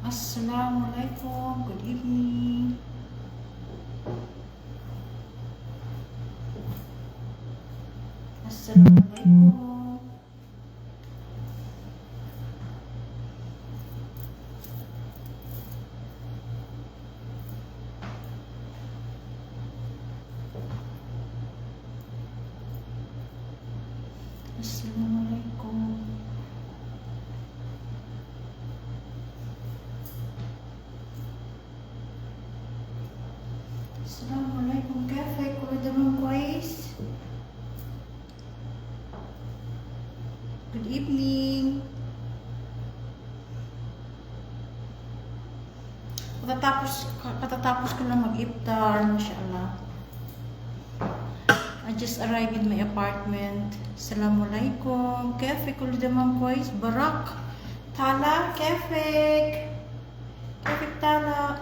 Assalamualaikum. Good evening. Assalamualaikum. Assalamualaikum. Assalamualaikum. كيفك؟ كله تمام كويس؟ Good evening. Patatapos ko lang mag-iftar, mashallah. I just arrived in my apartment. Assalamualaikum. كيفك؟ كله تمام كويس؟ برك Tala, كيفك؟ كيفك Tala?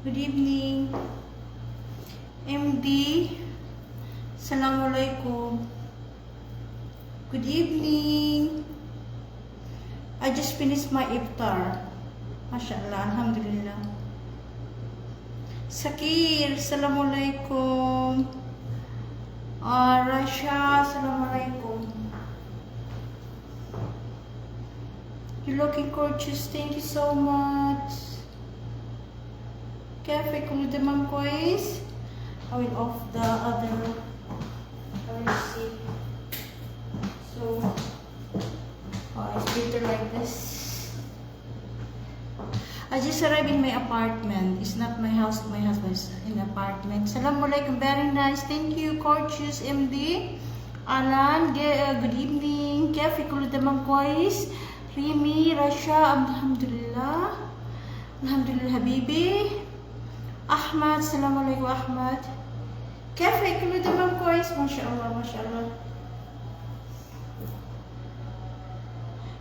Good evening. MD. Assalamualaikum. Good evening. I just finished my iftar. Mashallah, alhamdulillah. Sakir, assalamualaikum. Rasha, assalamualaikum. You're looking gorgeous. Thank you so much. كيفك؟ كله تمام كويس؟ I will off the other. I will see. So, it's better like this. I just arrived in my apartment. It's not my house, my husband's in apartment. Assalamualaikum, very nice. Thank you, gorgeous MD. Alan, good evening. كيفك؟ كله تمام كويس؟ Rimi, Rasha, alhamdulillah. Alhamdulillah, habibi. Ahmad, assalamualaikum Ahmad. كيفك؟ كله تمام كويس؟ ما شاء الله ما شاء الله.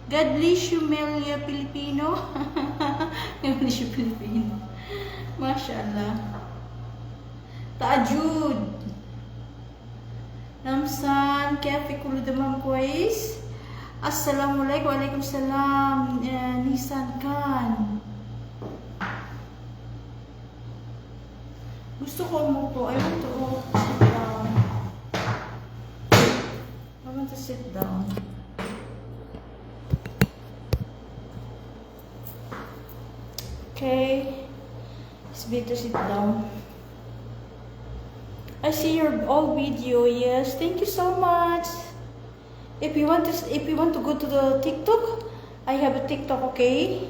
God bless you, Melia Filipino. God bless you, Filipino. MashaAllah. Taajud. Namsan, كيفك؟ كله تمام كويس؟ Assalamualaikum. Waalaikumsalam. Nisan Khan. Gusto ko umupo. I want to sit down. I want to sit down. Okay. It's better sit down. I see your old video. Yes. Thank you so much. If you want to go to the TikTok, I have a TikTok. Okay.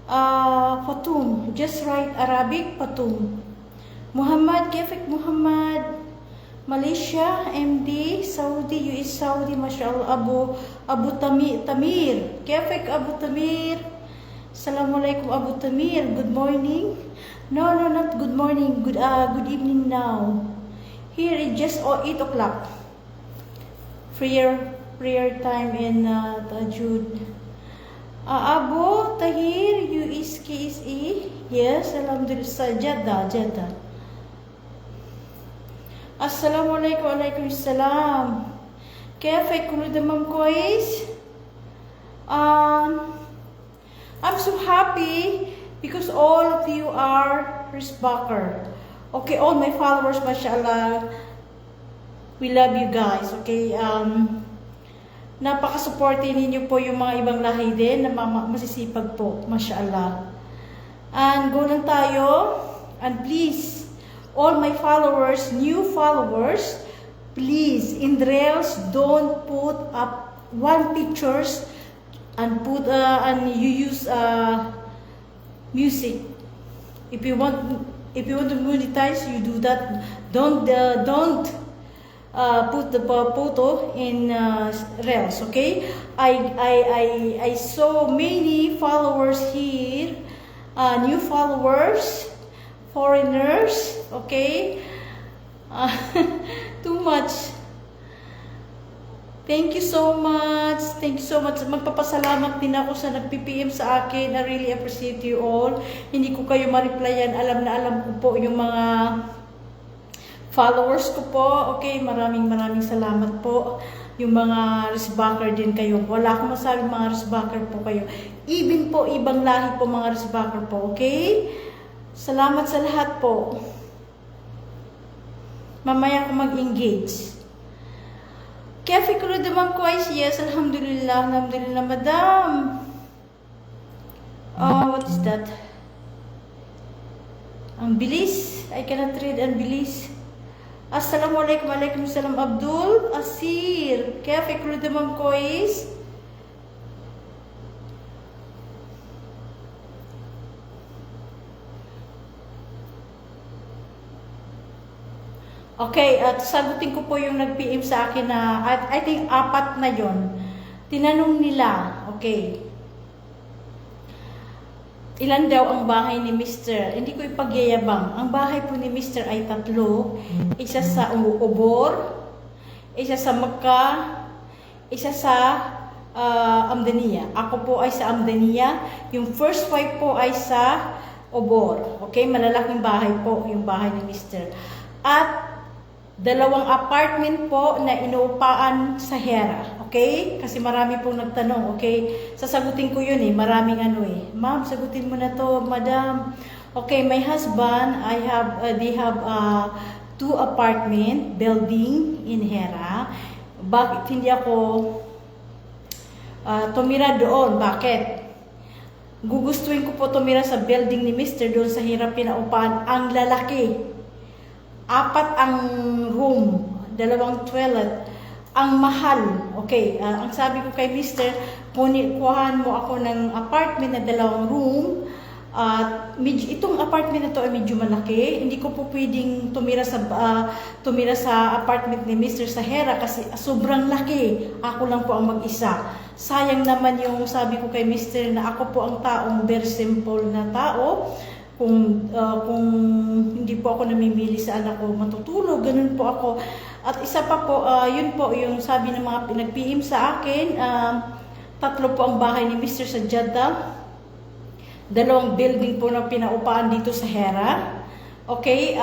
Patum. Just write Arabic Patum. Muhammad, كيفك Muhammad? Malaysia, MD, Saudi, US Saudi, mashallah. Abu Tamir. كيفك Abu Tamir? Assalamualaikum Abu Tamir. Good morning. No, not good morning. Good evening now. Here is just 8 o'clock. Prayer time in Tajud. Abu Tahir, US KSE. Yes, alhamdulillah. Jeddah. Assalamualaikum. Waalaikumsalam. كيفك؟ كله تمام كويس؟ I'm so happy because all of you are Risbacker. Okay, all my followers, mashallah. We love you guys, okay? Napaka-supportive ninyo po yung mga ibang lahi din na masisipag po, mashallah. And go lang tayo. And please, all my followers, new followers, please, in the reels, don't put up one pictures and and you use music. If you want to monetize, you do that. Don't put the photo in reels. Okay. I saw many followers here, new followers, foreigners. Okay. Too much. Thank you so much. Thank you so much. Magpapasalamat din ako sa nag-PPM sa akin. I really appreciate you all. Hindi ko kayo ma-replyan. Alam na alam ko po yung mga followers ko po. Okay, maraming salamat po. yung mga Risbacker din kayo. Wala akong masabi mga Risbacker po kayo. Even po, ibang lahi po mga Risbacker po, okay? Salamat sa lahat po. Mamaya ako mag-engage. Cafe ko naman ko ay yes, alhamdulillah, alhamdulillah, madam. Oh, what is that? Ang bilis. I cannot read ang bilis. Assalamualaikum, alaikum salam Abdul Asir. Cafe ko naman ko is okay, at sagutin ko po yung nag-PM sa akin na, I think 4 na yon. Tinanong nila, okay, ilan daw ang bahay ni Mr. Hindi ko ipagyayabang. Ang bahay po ni Mr. ay 3. Isa sa Obor, isa sa Mecca, isa sa Amdania. Ako po ay sa Amdania. Yung first wife po ay sa Obor. Okay, malalaking bahay po yung bahay ni Mr. At 2 apartment po na inuupaan sa Hera. Okay? Kasi marami pong nagtanong. Okay? Sasagutin ko yun eh. Maraming ano eh. Ma'am, sagutin mo na to, madam. Okay, my husband, they have 2 apartment building in Hera. Bakit hindi ako tumira doon? Bakit? Gugustuhin ko po tumira sa building ni Mr. doon sa Hera pinaupahan. Ang lalaki. 4 ang room, 2 toilet. Ang mahal, okay, ang sabi ko kay Mr., kuhaan mo ako ng apartment na 2 room. Itong apartment na to ay medyo malaki. Hindi ko po pwedeng tumira sa apartment ni Mr. sa Hera kasi sobrang laki. Ako lang po ang mag-isa. Sayang naman yung sabi ko kay Mr. na ako po ang taong very simple na tao. Kung hindi po ako namimili saan ako matutulog, ganun po ako. At isa pa po, yun po yung sabi ng mga pinag-PM sa akin, 3 po ang bahay ni Mr. sa Jeddah, 2 building po na pinaupahan dito sa Hera. Okay,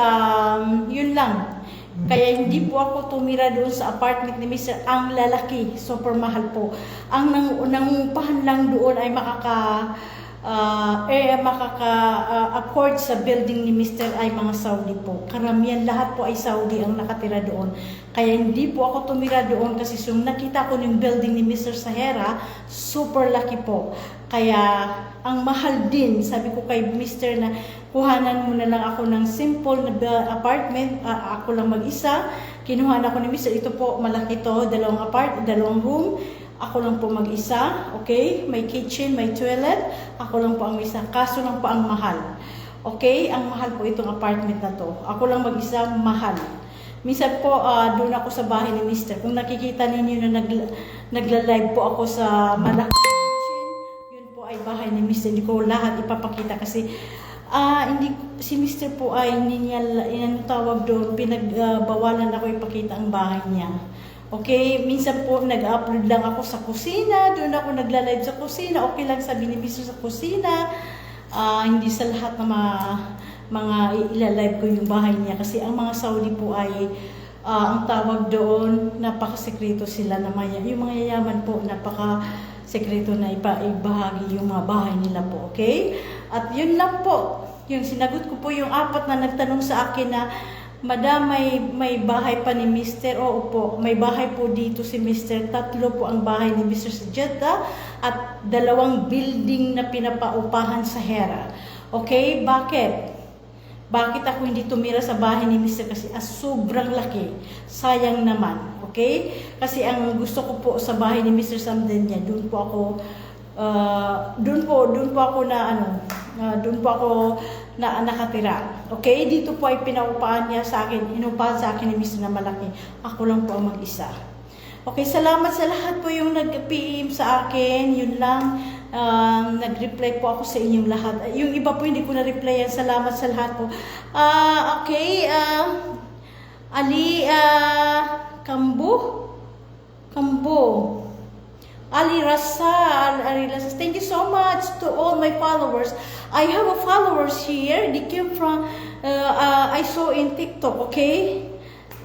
yun lang. Kaya hindi po ako tumira doon sa apartment ni Mr. Ang lalaki, super mahal po. Ang nangupahan lang doon ay makaka-afford sa building ni Mr. ay mga Saudi po. Karamihan lahat po ay Saudi ang nakatira doon. Kaya hindi po ako tumira doon kasi yung nakita ko yung building ni Mr. Sahera, super laki po. Kaya ang mahal din, sabi ko kay Mr. na kuhanan mo na lang ako ng simple na apartment, ako lang mag-isa. Kinuhanan ako ni Mr. Ito po, malaki to, 2 room. Ako lang po mag-isa, okay? May kitchen, may toilet. Ako lang po ang isa. Kaso lang po ang mahal. Okay? Ang mahal po itong apartment na to. Ako lang mag-isa, mahal. Minsan po, doon ako sa bahay ni Mr. Kung nakikita ninyo na nagla-live po ako sa malaking kitchen, yun po ay bahay ni Mr. Hindi ko lahat ipapakita kasi si Mr. po ay hindi niya, tawag doon, pinagbawalan ako ipakita ang bahay niya. Okay, minsan po nag-upload lang ako sa kusina, doon ako nagla-live sa kusina, okay lang sabi ni Mr. sa kusina, hindi sa lahat na mga ila-live ko yung bahay niya kasi ang mga Saudi po ay ang tawag doon, napaka-sekreto sila na yung mga yayaman po, napaka-sekreto na ibahagi yung mga bahay nila po, okay? At yun lang po, yung sinagot ko po yung 4 na nagtanong sa akin na Madam, may bahay pa ni Mr. Oo po, may bahay po dito si Mr. 3 po ang bahay ni Mr. sa Jeddah at 2 building na pinapaupahan sa Hera. Okay, bakit? Bakit ako hindi tumira sa bahay ni Mr. Kasi sobrang laki. Sayang naman. Okay? Kasi ang gusto ko po sa bahay ni Mr. Samdenia, doon po ako nakatira. Okay, dito po ay pinaupahan niya sa akin, inupahan sa akin ni Mr. na malaki. Ako lang po ang mag-isa. Okay, salamat sa lahat po yung nag-PM sa akin. Yun lang, nag-reply po ako sa inyong lahat. Yung iba po hindi ko na-replyan. Salamat sa lahat po. Okay, Ali Kambo. Ali Rasal, thank you so much to all my followers. I have a followers here. They came from, I saw in TikTok, okay?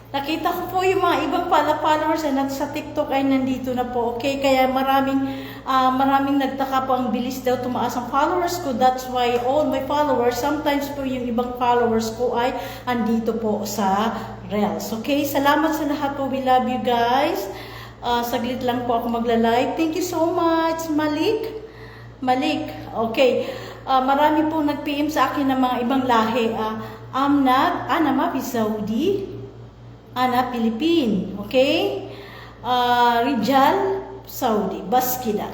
Nakita ko po yung mga ibang followers na sa TikTok ay nandito na po. Okay, kaya maraming nagtaka po, ang bilis daw tumaas ang followers ko. That's why all my followers, sometimes po yung ibang followers ko ay andito po sa Reels. Okay, salamat sa lahat po. We love you guys. Saglit lang po ako magla-live. Thank you so much, Malik. Okay. Marami po nag-PM sa akin ng mga ibang lahi. Amnat, Ana Mapi Saudi, Ana Philippine, okay? Rijal, Saudi, Baskida.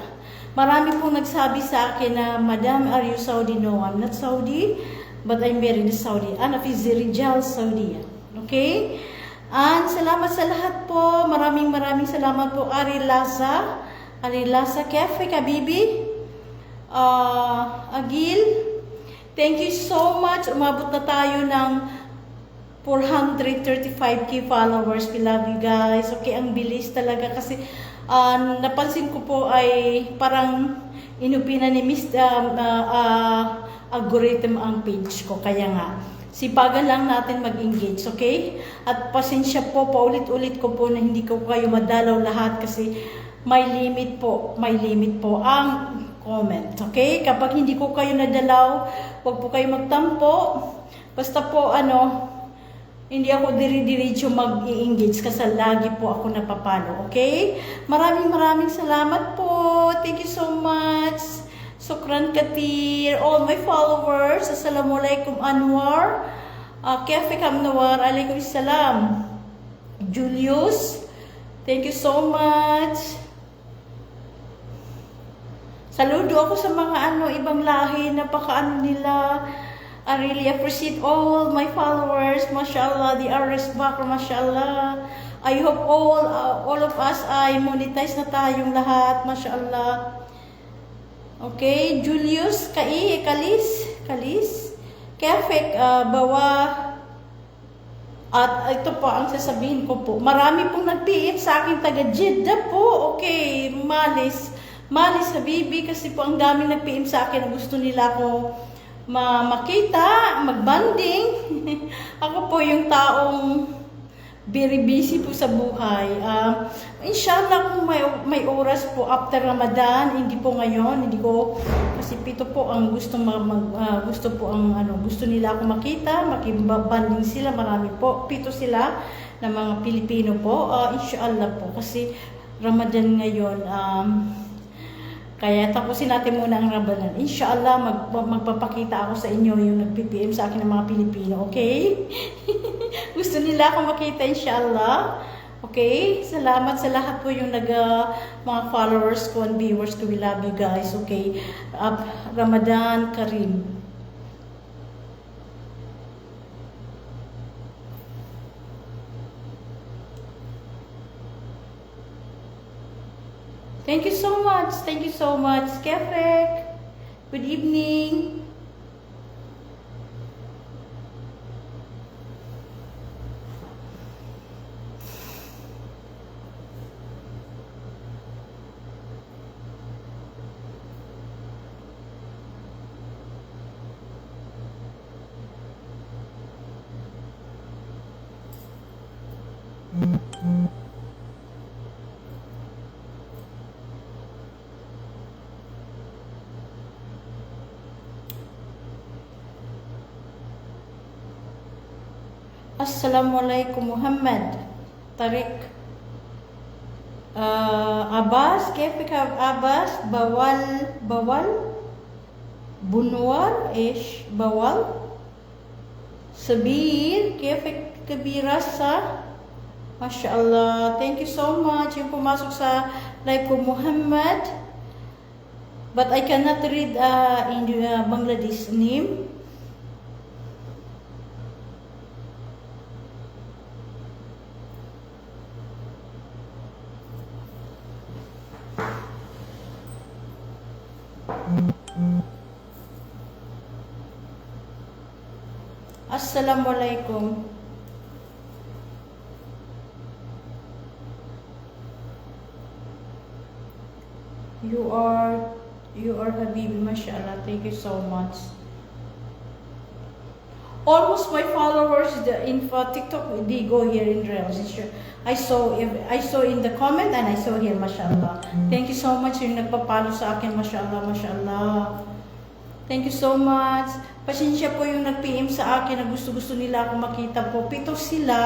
Marami pong nagsabi sa akin na, Madam, are you Saudi? No, I'm not Saudi, but I'm married in Saudi. Ana Fizi Rijal, Saudi. Okay? And salamat sa lahat po. Maraming salamat po. Ari Laza Cafe, Kabibi. Agil, thank you so much. Umabot na tayo ng 435k followers. We love you guys. Okay, ang bilis talaga kasi napansin ko po ay parang inupina ni Mr. Algorithm ang page ko. Kaya nga, sipagan lang natin mag-engage, okay? At pasensya po, paulit-ulit ko po na hindi ko kayo madalaw lahat kasi may limit po ang comment, okay? Kapag hindi ko kayo nadalaw, huwag po kayo magtampo. Basta po, hindi ako diri-diretso mag-i-engage kasi lagi po ako napapalo, okay? Maraming salamat po. Thank you so much. Sukran Katir, all my followers. Assalamualaikum Anwar. Kefe Kamnawar, alaikum salam. Julius, thank you so much. Saludo ako sa mga ibang lahi, napaka nila. I really appreciate all my followers. Mashallah, the RS backer, mashallah. I hope all of us ay monetize na tayong lahat, mashallah. Okay, Julius, Kalis, Kefek, Bawa. At ito po ang sasabihin ko po. Marami pong nag-PM sa akin taga Jeddah po. Okay, Malis Habibi, kasi po ang daming nag-PM sa akin na gusto nila ako makita, mag-banding. Ako po yung taong very busy po sa buhay. Inshallah kung may oras po after Ramadan, hindi po ngayon, hindi ko, kasi pito po ang gusto gusto nila ako makita, makibanding sila, marami po, pito sila na mga Pilipino po. Inshallah po, kasi Ramadan ngayon, kaya tapusin natin muna ang Ramadan. Inshallah, magpapakita ako sa inyo yung nag-PPM sa akin ng mga Pilipino, okay? Gusto nila ako makita, inshallah. Okay? Salamat sa lahat po yung mga followers ko and viewers ko. We love you guys, okay? Ramadan Karim. Thank you so much. Thank you so much, Kefek. Good evening. Assalamualaikum Muhammad Tariq Abbas, kefik Abbas, Bawal Bunwar Bawal Sabir, kefik Kabirasa. Mashallah, thank you so much yung pumasok sa live ko, Muhammad, but I cannot read in Bangladesh name. Assalamualaikum. You are Habibi, mashallah. Thank you so much. almost my followers in TikTok, they go here in Reels. I saw in the comment and I saw here, mashallah. Thank you so much yung nagpapalo sa akin, mashallah, mashallah. Thank you so much. Pasensya po yung nag-PM sa akin na gusto-gusto nila ako makita po. 7 sila.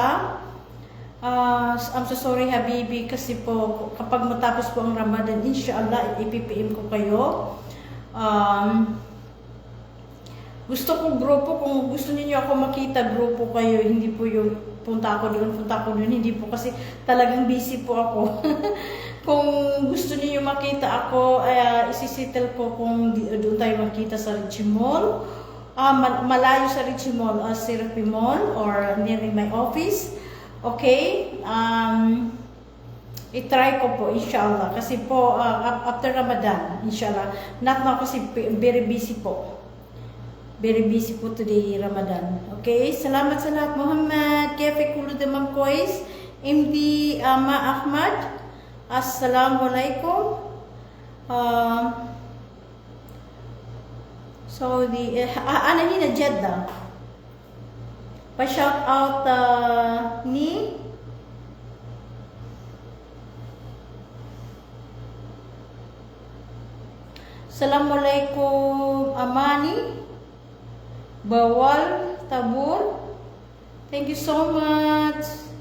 I'm so sorry Habibi kasi po kapag matapos po ang Ramadan, inshallah ipipm ko kayo. Gusto ko grupo, kung gusto niyo ako makita, grupo kayo, hindi po yung punta ako doon, hindi po kasi talagang busy po ako. Kung gusto niyo makita ako, isisettle ko kung doon tayo makita sa Richie Mall. Malayo sa Richie Mall, Serapi Mall or near my office. Okay, i-try ko po, inshallah. Kasi po, after Ramadan, inshallah. Not now kasi very busy po. Very busy po today, Ramadan. Okay, salamat sa lahat. Muhammad, Kefe Kulo de Mamkois, MD Ama Ahmad, Assalamualaikum. So, ano na Jeddah? Pa-shout out ni Assalamualaikum Amani Bawal Tabur. Thank you so much.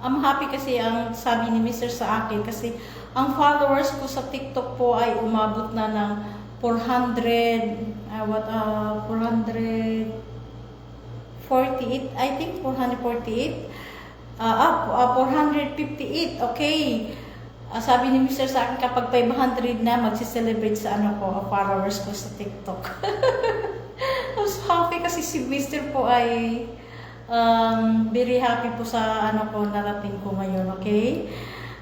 I'm happy kasi ang sabi ni Mr. sa akin kasi ang followers ko sa TikTok po ay umabot na ng 448, I think 448, 458, okay. Sabi ni Mr. sa akin kapag 500 na magsi-celebrate sa followers ko sa TikTok. I was happy kasi si Mr. po ay very happy po sa narating ko ngayon, okay?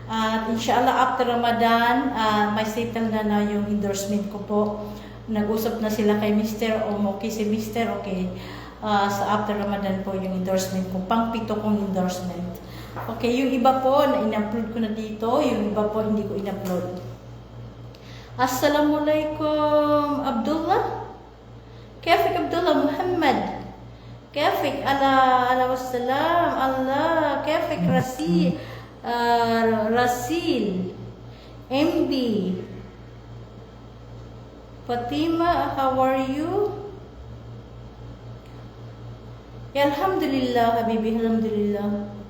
At inshallah after Ramadan, may settle na yung endorsement ko po. Nag-usap na sila kay Mr. Okay si Mr. Okay. Sa after Ramadan po yung endorsement ko, pang-7 kong endorsement. Okay, yung iba po na in-upload ko na dito, yung iba po hindi ko in-upload. Assalamualaikum Abdullah. Kafik Abdullah Muhammad. كيفك على والسلام الله كيفك رسيل MD Fatima, how are you? Ya alhamdulillah habibi, alhamdulillah.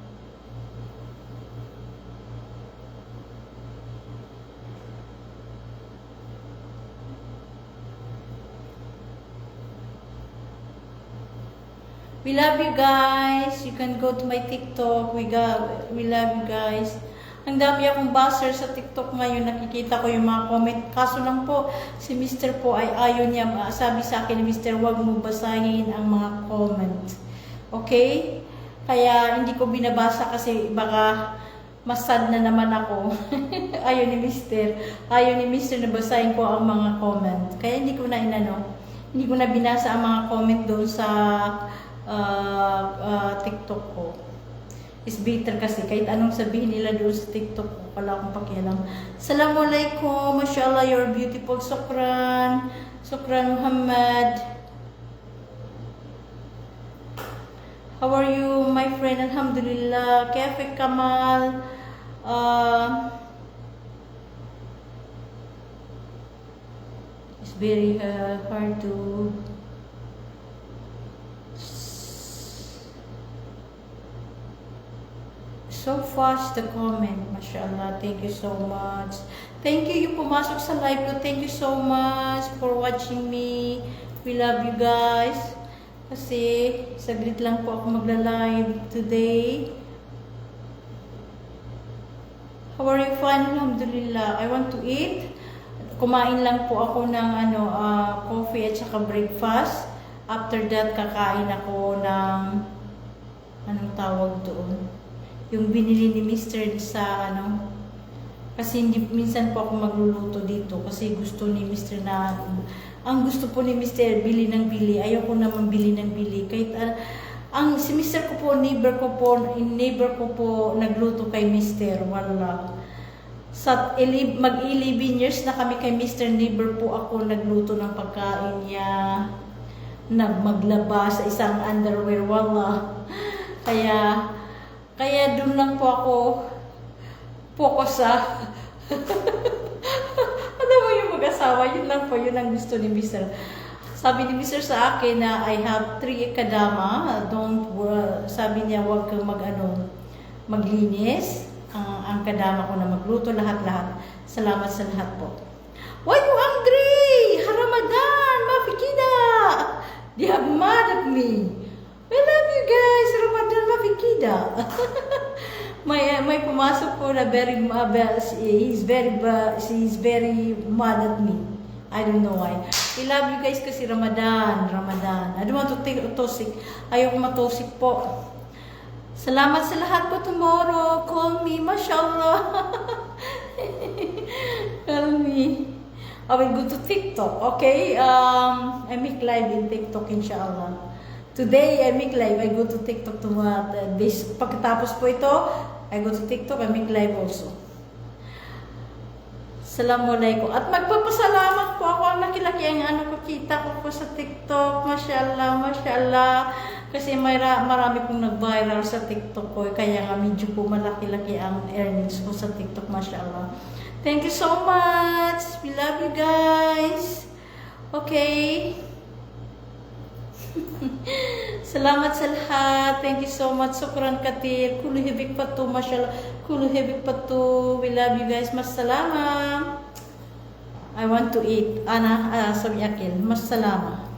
We love you guys. You can go to my TikTok. We love you guys. Ang dami akong buzzer sa TikTok ngayon. Nakikita ko yung mga comment. Kaso lang po, si Mr. po ay ayaw niya. Sabi sa akin ni Mr. wag mo basahin ang mga comment. Okay? Kaya hindi ko binabasa kasi baka masad na naman ako. Ayaw ni Mr. Ayaw ni Mr. na basahin ko ang mga comment. Kaya hindi ko na hindi ko na binasa ang mga comment doon sa TikTok ko. Is better kasi kahit anong sabihin nila doon sa TikTok ko, wala akong pakialam. Assalamualaikum, mashallah, you're beautiful. Sukran Muhammad. How are you, my friend? Alhamdulillah. Kafik Kamal. It's very hard to so fast the comment, mashallah. Thank you so much. Thank you yung pumasok sa live ko. Thank you so much for watching me. We love you guys. Kasi saglit lang po ako magla-live today. How are you? Fine, alhamdulillah. I want to eat. Kumain lang po ako ng coffee at saka breakfast. After that, kakain ako ng anong tawag doon? Yung binili ni Mr. sa Kasi hindi, minsan po ako magluluto dito kasi gusto ni Mr. na, ang gusto po ni Mr. bili ng bili. Ayoko naman bili ng bili. Kahit ang si Mr. ko po, neighbor ko po nagluto kay Mr. Wala. Sa mag-11 years na kami kay Mr. Neighbor po ako nagluto ng pagkain niya. Maglaba sa isang underwear. Wala. Kaya doon lang po ako focus sa ano mo yung mag-asawa, yun lang po, yun ang gusto ni Mr. Sabi ni Mr. sa akin na I have 3 kadama, sabi niya huwag kang maglinis, ang kadama ko na magluto lahat-lahat. Salamat sa lahat po. Why you hungry? Ramadan, mafikida. They have mad at me. I love you guys, Ramadan, mafikida. May pumasok po na she's very mad at me. I don't know why. I love you guys kasi Ramadan. I don't want to take tosik. Ayoko matosik po. Salamat sa lahat po tomorrow. Call me, mashallah. Call me. I will go to TikTok, okay? I make live in TikTok, inshallah. Today, I make live. I go to TikTok pagkatapos po ito, I go to TikTok, I make live also. Assalamualaikum. At magpapasalamat po ako. Ang laki-laki ang kita ko po sa TikTok. Mashallah. Kasi marami pong nag-viral sa TikTok ko. Kaya nga medyo po malaki-laki ang earnings ko sa TikTok. Mashallah. Thank you so much. We love you guys. Okay. Salamat sa lahat. Thank you so much. Sukran katir. Kulu hibik patu. Mashallah. Kulu hibik patu. We love you guys. Masalama. I want to eat. Sabi Akil. Masalama.